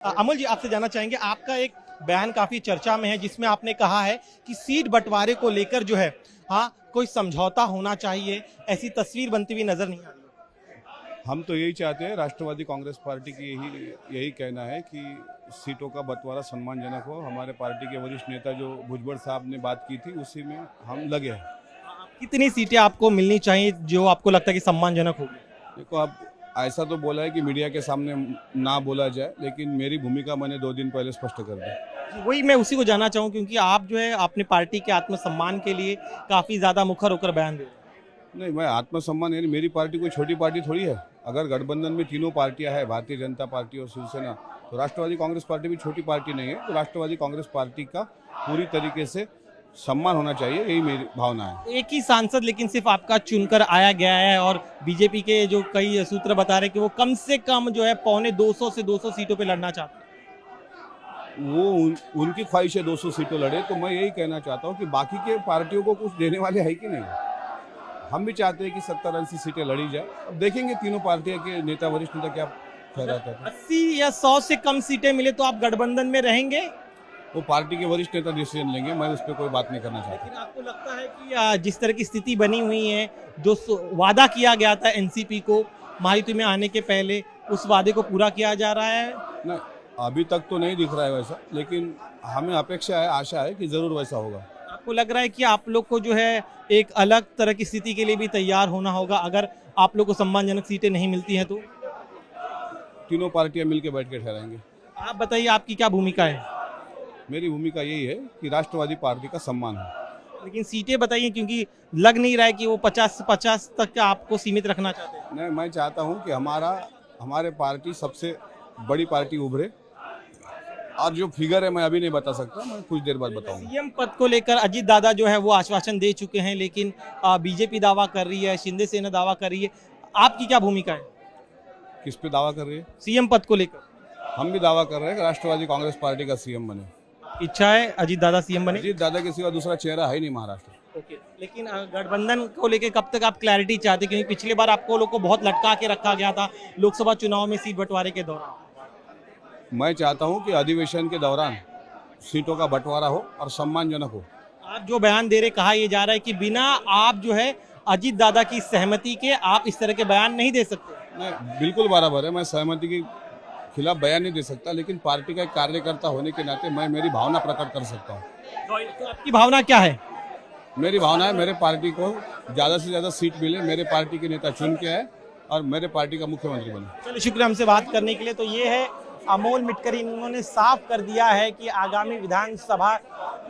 अमोल जी, आपसे जानना चाहेंगे, आपका एक बयान काफी चर्चा में है जिसमें आपने कहा है कि सीट बंटवारे को लेकर जो है कोई समझौता होना चाहिए, ऐसी तस्वीर बनती हुई नजर नहीं आ रही। हम तो यही चाहते हैं, राष्ट्रवादी कांग्रेस पार्टी की यही कहना है कि सीटों का बंटवारा सम्मानजनक हो। हमारे पार्टी के वरिष्ठ नेता जो भुजबल साहब ने बात की थी, उसी में हम लगे हैं। कितनी सीटें आपको मिलनी चाहिए जो आपको लगता है कि सम्मानजनक होगी? देखो, अब ऐसा तो बोला है कि मीडिया के सामने ना बोला जाए, लेकिन मेरी भूमिका मैंने 2 दिन पहले स्पष्ट कर दी। वही मैं उसी को जानना चाहूँ, क्योंकि आप जो है अपनी पार्टी के आत्मसम्मान के लिए काफी ज्यादा मुखर होकर बयान दे रहे हैं। नहीं, मैं आत्मसम्मान, यानी मेरी पार्टी कोई छोटी पार्टी थोड़ी है। अगर गठबंधन में तीनों पार्टियां हैं, भारतीय जनता पार्टी और शिवसेना, तो राष्ट्रवादी कांग्रेस पार्टी भी छोटी पार्टी नहीं है। तो राष्ट्रवादी कांग्रेस पार्टी का पूरी तरीके से सम्मान होना चाहिए, यही मेरी भावना है। एक ही सांसद लेकिन सिर्फ आपका चुनकर आया गया है, और बीजेपी के जो कई सूत्र बता रहे हैं कि वो कम से कम जो है 125 से 200 सीटों पे लड़ना चाहते हैं। वो उनकी ख्वाहिश है 200 सीटों लड़े, तो मैं यही कहना चाहता हूँ कि बाकी के पार्टियों को कुछ देने वाले है कि नहीं। हम भी चाहते हैं कि 70-80 सीटें लड़ी जाए। अब देखेंगे तीनों पार्टियों के नेता, वरिष्ठ नेता क्या ठहराता है। 80 या 100 से कम सीटें मिले तो आप गठबंधन में रहेंगे? वो पार्टी के वरिष्ठ नेता डिसीजन लेंगे, मैं उस पर कोई बात नहीं करना चाहता। लेकिन आपको लगता है कि जिस तरह की स्थिति बनी हुई है, जो वादा किया गया था एनसीपी को महायुति में आने के पहले, उस वादे को पूरा किया जा रहा है? नहीं, अभी तक तो नहीं दिख रहा है वैसा, लेकिन हमें अपेक्षा है, आशा है कि जरूर वैसा होगा। आपको लग रहा है कि आप लोग को जो है एक अलग तरह की स्थिति के लिए भी तैयार होना होगा अगर आप लोग को सम्मानजनक सीटें नहीं मिलती हैं तो? तीनों पार्टियां मिलकर बैठ के ठहराएंगे। आप बताइए, आपकी क्या भूमिका है? मेरी भूमिका यही है कि राष्ट्रवादी पार्टी का सम्मान हो। लेकिन सीटें बताइए, क्योंकि लग नहीं रहा है कि वो 50 तक का आपको सीमित रखना चाहते हैं। नहीं, मैं चाहता हूं कि हमारे पार्टी सबसे बड़ी पार्टी उभरे, और जो फिगर है मैं अभी नहीं बता सकता, मैं कुछ देर बाद बताऊंगा। सीएम पद को लेकर अजीत दादा जो है वो आश्वासन दे चुके हैं, लेकिन बीजेपी दावा कर रही है, शिंदे सेना दावा कर रही है। आपकी क्या भूमिका है किस पे दावा कर रही है? सीएम पद को लेकर? हम भी दावा कर रहे हैं कि राष्ट्रवादी कांग्रेस पार्टी का सीएम बने। इच्छा है अजीत दादा सीएम बने? अजीत दादा के सिवा दूसरा चेहरा है ही नहीं महाराष्ट्र। ओके, लेकिन गठबंधन को लेकर कब तक आप क्लैरिटी चाहते, क्योंकि पिछली बार आपको लोग को बहुत लटका के रखा गया था लोकसभा चुनाव में सीट बंटवारे के दौरान? मैं चाहता हूं कि अधिवेशन के दौरान सीटों का बंटवारा हो और सम्मानजनक हो। आप जो बयान दे रहे, कहा यह जा रहा है कि बिना आप जो है अजीत दादा की सहमति के आप इस तरह के बयान नहीं दे सकते। नहीं, बिल्कुल बराबर है, मैं सहमति के खिलाफ बयान नहीं दे सकता, लेकिन पार्टी का एक कार्यकर्ता होने के नाते मैं मेरी भावना प्रकट कर सकता हूँ। तो आपकी भावना क्या है? मेरी भावना है मेरे पार्टी को ज़्यादा से ज़्यादा सीट मिले, मेरे पार्टी के नेता चुन के आए और मेरे पार्टी का मुख्यमंत्री बने। चलिए, शुक्रिया हमसे बात करने के लिए। तो ये है अमोल मिटकरी, उन्होंने साफ कर दिया है कि आगामी विधानसभा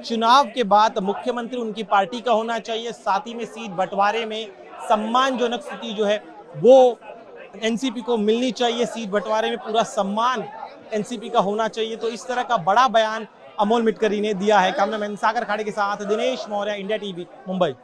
चुनाव के बाद मुख्यमंत्री उनकी पार्टी का होना चाहिए, साथ ही में सीट बंटवारे में सम्मानजनक स्थिति जो है वो एनसीपी को मिलनी चाहिए, सीट बंटवारे में पूरा सम्मान एनसीपी का होना चाहिए। तो इस तरह का बड़ा बयान अमोल मिटकरी ने दिया है। कैमरामैन सागर खाड़े के साथ दिनेश मौर्य, इंडिया टीवी, मुंबई।